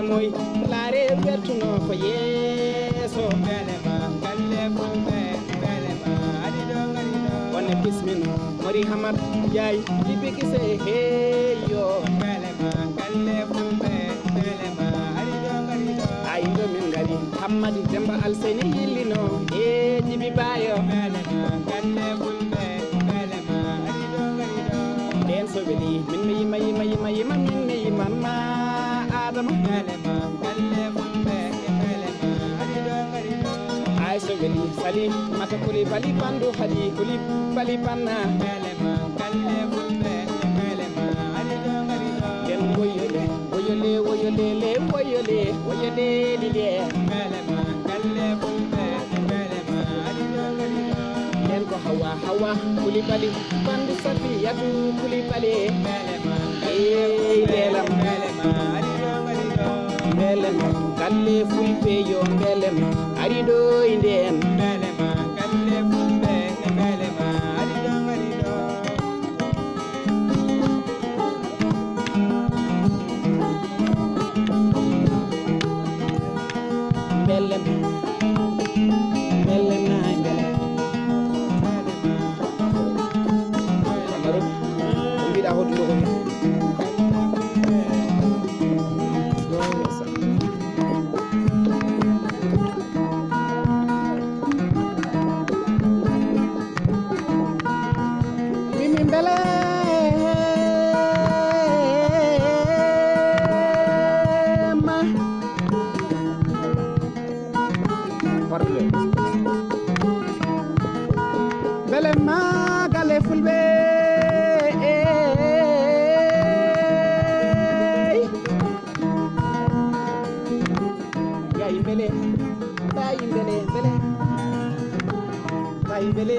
moy laare wertuno ko yeeso belema galle fulɓe belema adi ɗo ngari ɗo wonne bismin mori hamad yaay ɗiɓe gise heyo belema galle fulɓe belema adi ɗo ngari ɗo ay ɗo min ngari hammadi demba alseni yillino e jibi bayo belema galle fulɓe belema adi ɗo ngari ɗo nden so weeli min mi yima min mi yimama adama belema galle fulɓe belema adi ɗo ngari ɗo ay so weeli sali mata kuli bali bandu hadi kuli bali banna belema galle fulɓe belema adi ɗo ngari ɗo nden woyole lile belema galle fulɓe belema adi ɗo ngari ɗo nden ko hawa kuli bali bandu safiyatu kuli bali belema belam belema adi ɗo ngari ɗo belema galle fulɓe yo belema ari ɗo e nden belema galle fulɓe belema ari ɗo ngari ɗo belem na belem amaru mbiɗa hodduɗo ko mimi belema belema galle fulɓe yayi bele tayi bele